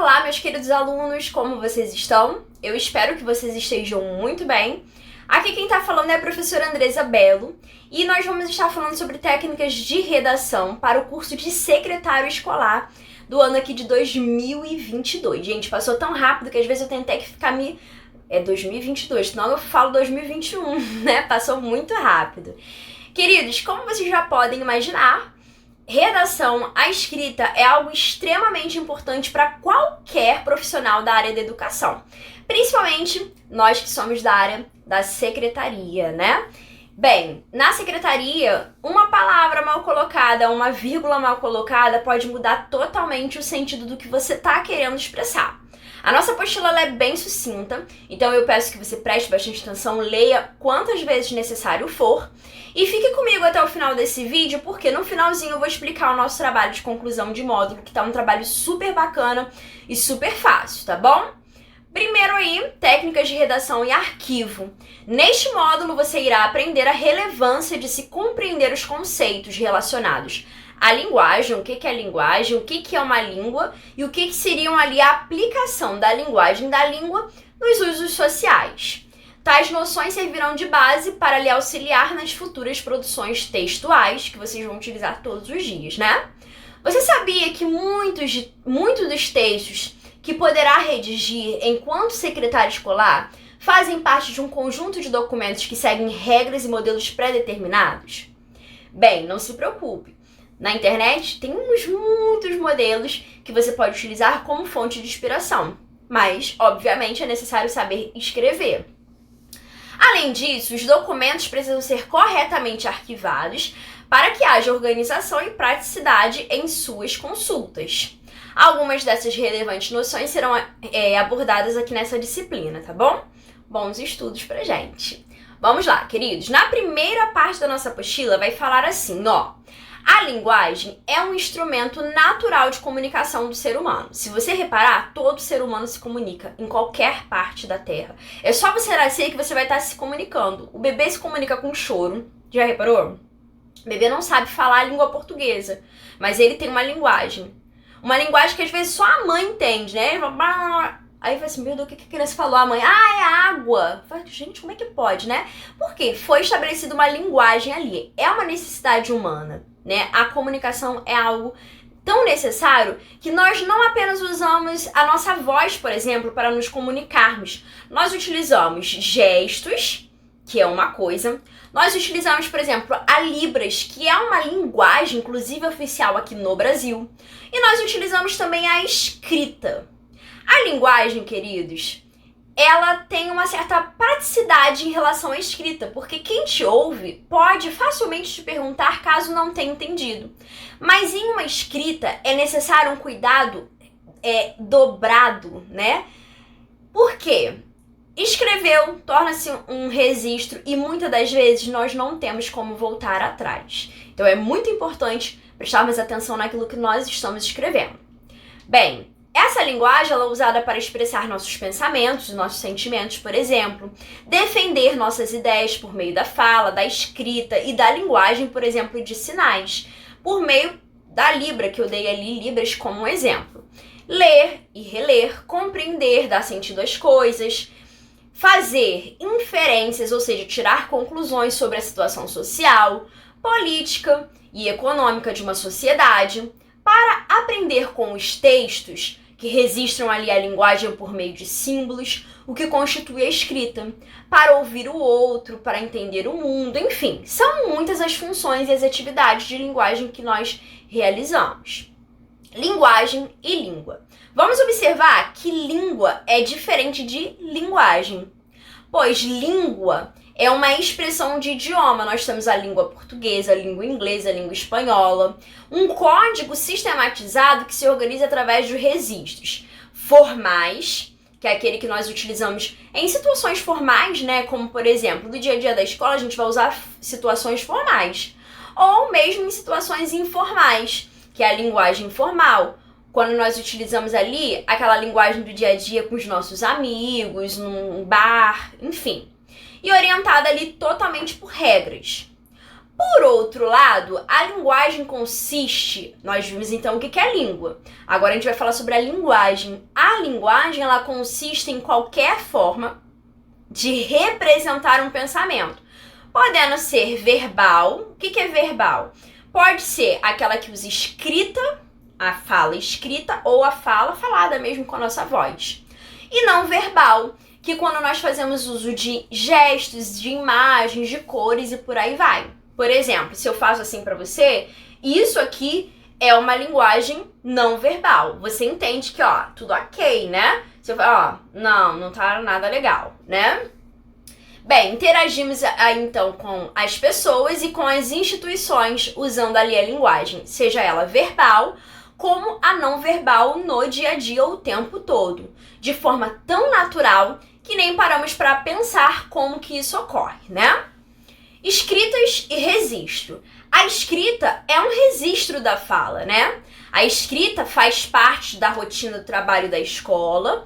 Olá, meus queridos alunos, como vocês estão? Eu espero que vocês estejam muito bem. Aqui quem está falando é a professora Andresa Bello e nós vamos estar falando sobre técnicas de redação para o curso de secretário escolar do ano aqui de 2022. Gente, passou tão rápido que às vezes eu tenho até que ficar me... É 2022, senão eu falo 2021, né? Passou muito rápido. Queridos, como vocês já podem imaginar, redação, a escrita é algo extremamente importante para qualquer profissional da área da educação. Principalmente nós que somos da área da secretaria, né? Bem, na secretaria, uma palavra mal colocada, uma vírgula mal colocada pode mudar totalmente o sentido do que você está querendo expressar. A nossa apostila ela é bem sucinta, então eu peço que você preste bastante atenção, leia quantas vezes necessário for e fique comigo até o final desse vídeo, porque no finalzinho eu vou explicar o nosso trabalho de conclusão de módulo, que tá um trabalho super bacana e super fácil, tá bom? Primeiro aí, técnicas de redação e arquivo. Neste módulo você irá aprender a relevância de se compreender os conceitos relacionados à linguagem, o que é linguagem, o que é uma língua e o que seriam ali a aplicação da linguagem da língua nos usos sociais. Tais noções servirão de base para lhe auxiliar nas futuras produções textuais que vocês vão utilizar todos os dias, né? Você sabia que muitos dos textos que poderá redigir enquanto secretário escolar fazem parte de um conjunto de documentos que seguem regras e modelos pré-determinados? Bem, não se preocupe. Na internet tem muitos modelos que você pode utilizar como fonte de inspiração, mas, obviamente, é necessário saber escrever. Além disso, os documentos precisam ser corretamente arquivados para que haja organização e praticidade em suas consultas. Algumas dessas relevantes noções serão abordadas aqui nessa disciplina, tá bom? Bons estudos pra gente. Vamos lá, queridos. Na primeira parte da nossa apostila vai falar assim, ó. A linguagem é um instrumento natural de comunicação do ser humano. Se você reparar, todo ser humano se comunica em qualquer parte da Terra. É só você nascer que você vai estar se comunicando. O bebê se comunica com choro. Já reparou? O bebê não sabe falar a língua portuguesa, mas ele tem uma linguagem. Uma linguagem que às vezes só a mãe entende, né? Ele fala... Aí fala assim, meu Deus, o que a criança falou? A mãe, é água. Fala, gente, como é que pode, né? Por quê? Foi estabelecida uma linguagem ali. É uma necessidade humana, né? A comunicação é algo tão necessário que nós não apenas usamos a nossa voz, por exemplo, para nos comunicarmos. Nós utilizamos gestos, que é uma coisa. Nós utilizamos, por exemplo, a Libras, que é uma linguagem, inclusive oficial aqui no Brasil. E nós utilizamos também a escrita. A linguagem, queridos, ela tem uma certa praticidade em relação à escrita, porque quem te ouve pode facilmente te perguntar caso não tenha entendido. Mas em uma escrita é necessário um cuidado dobrado, né? Por quê? Escreveu, torna-se um registro e muitas das vezes nós não temos como voltar atrás. Então é muito importante prestarmos atenção naquilo que nós estamos escrevendo. Bem, essa linguagem ela é usada para expressar nossos pensamentos, nossos sentimentos, por exemplo, defender nossas ideias por meio da fala, da escrita e da linguagem, por exemplo, de sinais, por meio da Libra, que eu dei ali Libras como um exemplo. Ler e reler, compreender, dar sentido às coisas, fazer inferências, ou seja, tirar conclusões sobre a situação social, política e econômica de uma sociedade, para aprender com os textos que registram ali a linguagem por meio de símbolos, o que constitui a escrita, para ouvir o outro, para entender o mundo, enfim, são muitas as funções e as atividades de linguagem que nós realizamos. Linguagem e língua. Vamos observar que língua é diferente de linguagem, pois língua é uma expressão de idioma. Nós temos a língua portuguesa, a língua inglesa, a língua espanhola. Um código sistematizado que se organiza através de registros formais, que é aquele que nós utilizamos em situações formais, né? Como, por exemplo, no dia a dia da escola, a gente vai usar situações formais. Ou mesmo em situações informais, que é a linguagem informal. Quando nós utilizamos ali aquela linguagem do dia a dia com os nossos amigos, num bar, enfim. E orientada ali totalmente por regras. Por outro lado, a linguagem consiste... Nós vimos então o que é a língua. Agora a gente vai falar sobre a linguagem. A linguagem, ela consiste em qualquer forma de representar um pensamento. Podendo ser verbal. O que é verbal? Pode ser aquela que usa escrita, a fala escrita, ou a fala falada mesmo com a nossa voz. E não verbal, que quando nós fazemos uso de gestos, de imagens, de cores e por aí vai. Por exemplo, se eu faço assim pra você, isso aqui é uma linguagem não verbal. Você entende que, ó, tudo ok, né? Se eu falar, ó, não tá nada legal, né? Bem, interagimos aí então com as pessoas e com as instituições usando ali a linguagem, seja ela verbal, como a não verbal no dia a dia o tempo todo, de forma tão natural que nem paramos para pensar como que isso ocorre, né? Escritas e registro. A escrita é um registro da fala, né? A escrita faz parte da rotina do trabalho da escola,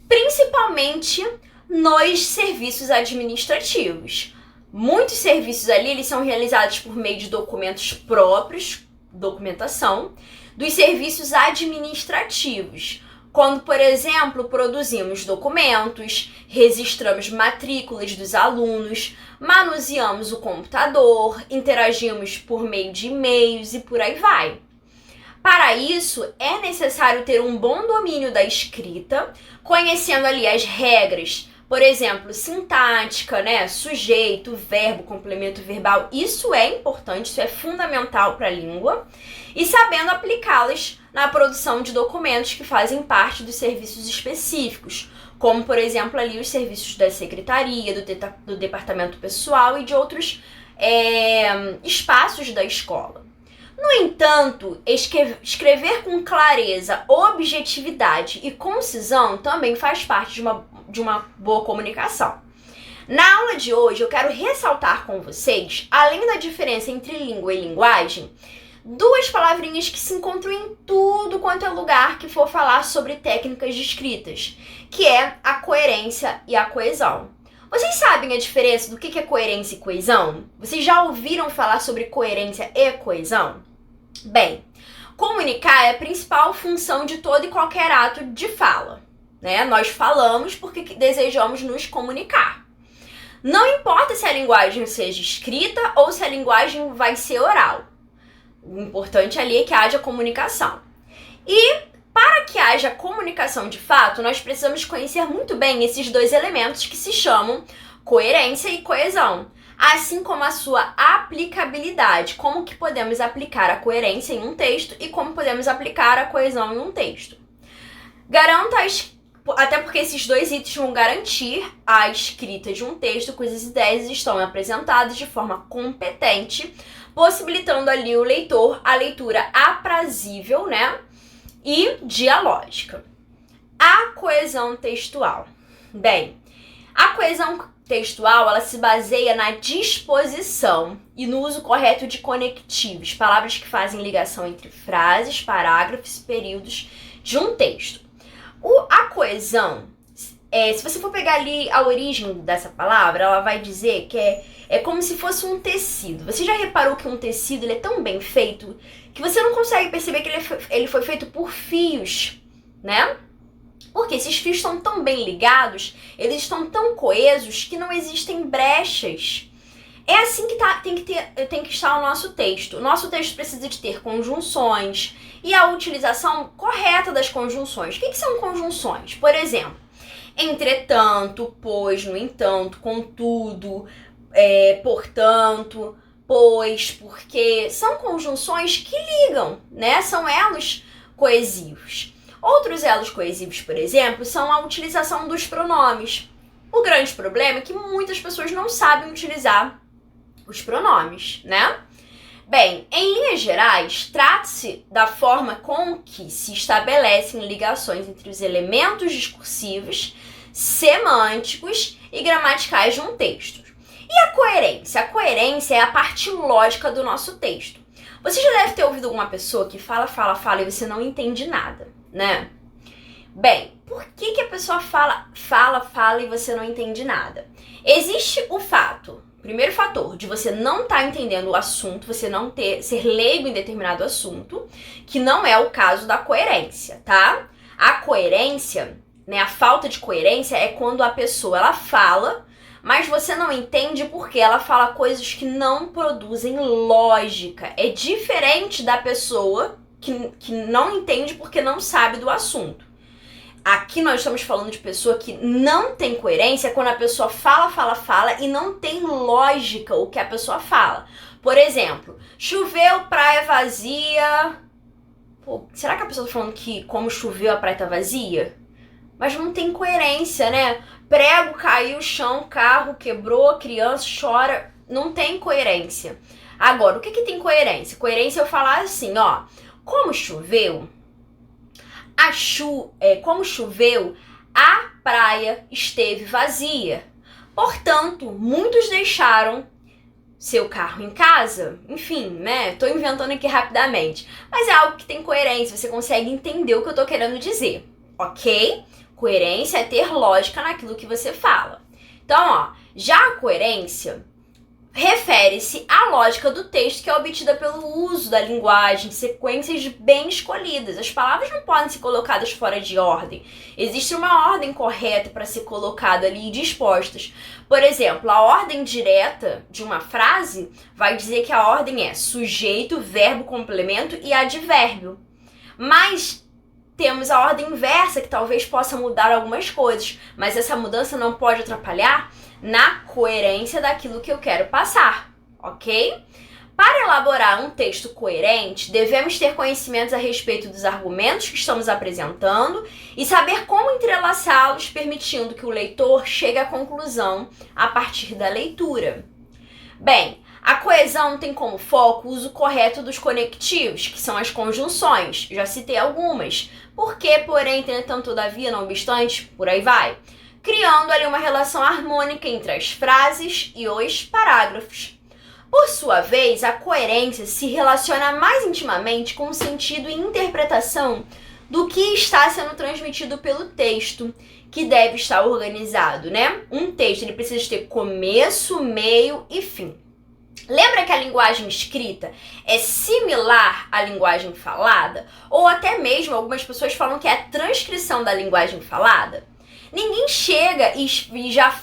principalmente nos serviços administrativos. Muitos serviços ali, eles são realizados por meio de documentos próprios, documentação, dos serviços administrativos. Quando, por exemplo, produzimos documentos, registramos matrículas dos alunos, manuseamos o computador, interagimos por meio de e-mails e por aí vai. Para isso, é necessário ter um bom domínio da escrita, conhecendo ali as regras, por exemplo, sintática, né? Sujeito, verbo, complemento verbal. Isso é importante, isso é fundamental para a língua. E sabendo aplicá-las na produção de documentos que fazem parte dos serviços específicos, como, por exemplo, ali os serviços da secretaria, do departamento pessoal e de outros espaços da escola. No entanto, escrever com clareza, objetividade e concisão também faz parte de uma boa comunicação. Na aula de hoje, eu quero ressaltar com vocês, além da diferença entre língua e linguagem, duas palavrinhas que se encontram em tudo quanto é lugar que for falar sobre técnicas de escritas, que é a coerência e a coesão. Vocês sabem a diferença do que é coerência e coesão? Vocês já ouviram falar sobre coerência e coesão? Bem, comunicar é a principal função de todo e qualquer ato de fala, né? Nós falamos porque desejamos nos comunicar. Não importa se a linguagem seja escrita ou se a linguagem vai ser oral. O importante ali é que haja comunicação. E para que haja comunicação de fato, nós precisamos conhecer muito bem esses dois elementos que se chamam coerência e coesão, assim como a sua aplicabilidade, como que podemos aplicar a coerência em um texto e como podemos aplicar a coesão em um texto. Até porque esses dois itens vão garantir a escrita de um texto cujas ideias estão apresentadas de forma competente, possibilitando ali o leitor a leitura aprazível, né? E dialógica. A coesão textual. Bem, a coesão textual, ela se baseia na disposição e no uso correto de conectivos, palavras que fazem ligação entre frases, parágrafos e períodos de um texto. A coesão, se você for pegar ali a origem dessa palavra, ela vai dizer que é como se fosse um tecido. Você já reparou que um tecido ele é tão bem feito que você não consegue perceber que ele foi feito por fios, né? Porque esses fios estão tão bem ligados, eles estão tão coesos que não existem brechas. É assim que tem que estar o nosso texto. O nosso texto precisa de ter conjunções e a utilização correta das conjunções. O que são conjunções? Por exemplo, entretanto, pois, no entanto, contudo, portanto, pois, porque. São conjunções que ligam, né? São elos coesivos. Outros elos coesivos, por exemplo, são a utilização dos pronomes. O grande problema é que muitas pessoas não sabem utilizar os pronomes, né? Bem, em linhas gerais, trata-se da forma com que se estabelecem ligações entre os elementos discursivos, semânticos e gramaticais de um texto. E a coerência? A coerência é a parte lógica do nosso texto. Você já deve ter ouvido alguma pessoa que fala e você não entende nada, né? Bem, por que a pessoa fala e você não entende nada? Existe o fato primeiro fator de você não estar entendendo o assunto, você não ser leigo em determinado assunto, que não é o caso da coerência, tá? A coerência, né, a falta de coerência é quando a pessoa, ela fala, mas você não entende porque ela fala coisas que não produzem lógica. É diferente da pessoa que não entende porque não sabe do assunto. Aqui nós estamos falando de pessoa que não tem coerência, quando a pessoa fala e não tem lógica o que a pessoa fala. Por exemplo, choveu, praia vazia. Pô, será que a pessoa tá falando que como choveu a praia tá vazia? Mas não tem coerência, né? Prego caiu, chão, carro quebrou, criança chora. Não tem coerência. Agora, o que tem coerência? Coerência é eu falar assim, ó. Como choveu, como choveu, a praia esteve vazia. Portanto, muitos deixaram seu carro em casa. Enfim, né? Tô inventando aqui rapidamente. Mas é algo que tem coerência, você consegue entender o que eu tô querendo dizer, ok? Coerência é ter lógica naquilo que você fala. Então, ó, já a coerência refere-se à lógica do texto que é obtida pelo uso da linguagem, sequências bem escolhidas. As palavras não podem ser colocadas fora de ordem. Existe uma ordem correta para ser colocada ali e dispostas. Por exemplo, a ordem direta de uma frase vai dizer que a ordem é sujeito, verbo, complemento e advérbio. Mas temos a ordem inversa, que talvez possa mudar algumas coisas, mas essa mudança não pode atrapalhar na coerência daquilo que eu quero passar, ok? Para elaborar um texto coerente, devemos ter conhecimentos a respeito dos argumentos que estamos apresentando e saber como entrelaçá-los, permitindo que o leitor chegue à conclusão a partir da leitura. Bem, a coesão tem como foco o uso correto dos conectivos, que são as conjunções. Já citei algumas. Porque, porém, entretanto, todavia, não obstante, por aí vai. Criando ali uma relação harmônica entre as frases e os parágrafos. Por sua vez, a coerência se relaciona mais intimamente com o sentido e interpretação do que está sendo transmitido pelo texto, que deve estar organizado, né? Um texto ele precisa ter começo, meio e fim. Lembra que a linguagem escrita é similar à linguagem falada? Ou até mesmo algumas pessoas falam que é a transcrição da linguagem falada? Ninguém chega e já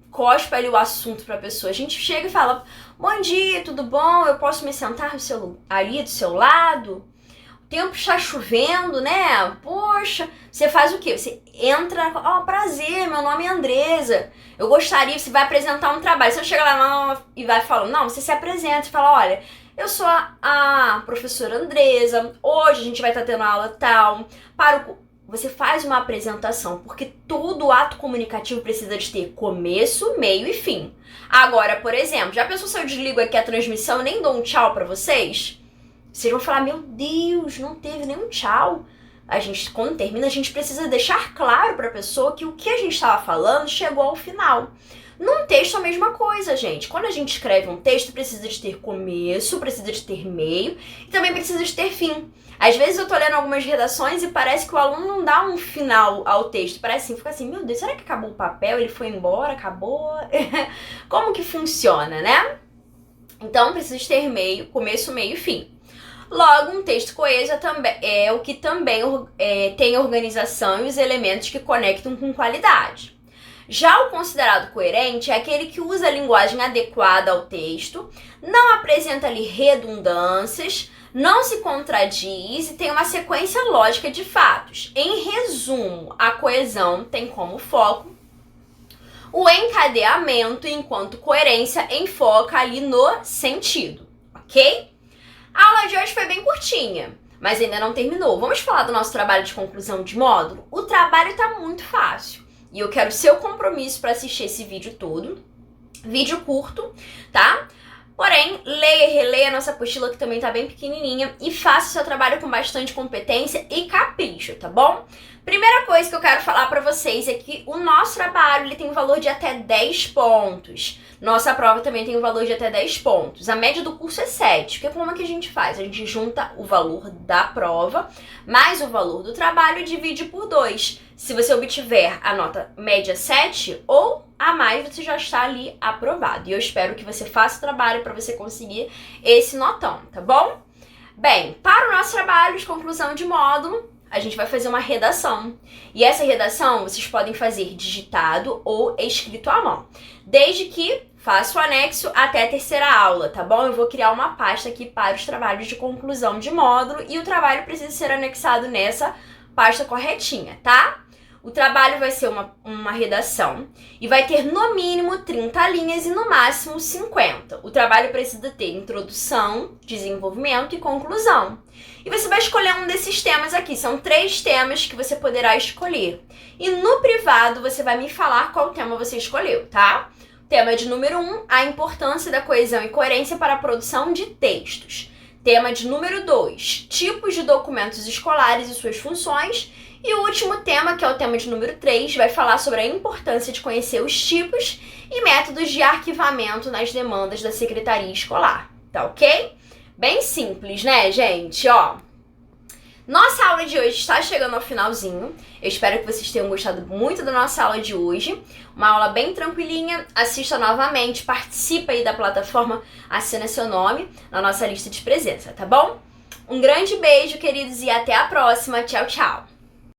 cospe ali o assunto para a pessoa. A gente chega e fala, bom dia, tudo bom? Eu posso me sentar ali do seu lado? O tempo está chovendo, né? Poxa, você faz o quê? Você entra, prazer, meu nome é Andresa. Eu gostaria, você vai apresentar um trabalho. Você chega lá e vai falando, não, você se apresenta e fala, olha, eu sou a professora Andresa, hoje a gente vai estar tendo aula tal, você faz uma apresentação, porque todo ato comunicativo precisa de ter começo, meio e fim. Agora, por exemplo, já pensou se eu desligo aqui a transmissão e nem dou um tchau pra vocês? Vocês vão falar, meu Deus, não teve nenhum tchau. Quando termina, a gente precisa deixar claro pra pessoa que o que a gente estava falando chegou ao final. Num texto, a mesma coisa, gente. Quando a gente escreve um texto, precisa de ter começo, precisa de ter meio e também precisa de ter fim. Às vezes eu tô lendo algumas redações e parece que o aluno não dá um final ao texto. Parece assim, fica assim, meu Deus, será que acabou o papel? Ele foi embora? Acabou? Como que funciona, né? Então, precisa de ter meio, começo, meio e fim. Logo, um texto coeso é o que também tem organização e os elementos que conectam com qualidade. Já o considerado coerente é aquele que usa a linguagem adequada ao texto, não apresenta ali redundâncias, não se contradiz e tem uma sequência lógica de fatos. Em resumo, a coesão tem como foco o encadeamento, enquanto coerência enfoca ali no sentido, ok? A aula de hoje foi bem curtinha, mas ainda não terminou. Vamos falar do nosso trabalho de conclusão de módulo? O trabalho está muito fácil e eu quero seu compromisso para assistir esse vídeo todo. Vídeo curto, tá? Porém, leia e releia a nossa apostila, que também tá bem pequenininha, e faça o seu trabalho com bastante competência e capricho, tá bom? Primeira coisa que eu quero falar pra vocês é que o nosso trabalho ele tem um valor de até 10 pontos. Nossa prova também tem um valor de até 10 pontos. A média do curso é 7. Porque como é que a gente faz? A gente junta o valor da prova mais o valor do trabalho e divide por 2. Se você obtiver a nota média 7 ou a mais você já está ali aprovado. E eu espero que você faça o trabalho para você conseguir esse notão, tá bom? Bem, para o nosso trabalho de conclusão de módulo, a gente vai fazer uma redação. E essa redação vocês podem fazer digitado ou escrito à mão. Desde que faça o anexo até a terceira aula, tá bom? Eu vou criar uma pasta aqui para os trabalhos de conclusão de módulo e o trabalho precisa ser anexado nessa pasta corretinha, tá? O trabalho vai ser uma redação e vai ter no mínimo 30 linhas e no máximo 50. O trabalho precisa ter introdução, desenvolvimento e conclusão. E você vai escolher um desses temas aqui. São 3 temas que você poderá escolher. E no privado você vai me falar qual tema você escolheu, tá? Tema de número 1, a importância da coesão e coerência para a produção de textos. Tema de número 2, tipos de documentos escolares e suas funções. E o último tema, que é o tema de número 3, vai falar sobre a importância de conhecer os tipos e métodos de arquivamento nas demandas da Secretaria Escolar, tá ok? Bem simples, né, gente? Ó, nossa aula de hoje está chegando ao finalzinho. Eu espero que vocês tenham gostado muito da nossa aula de hoje. Uma aula bem tranquilinha. Assista novamente, participa aí da plataforma, assina seu nome na nossa lista de presença, tá bom? Um grande beijo, queridos, e até a próxima. Tchau, tchau!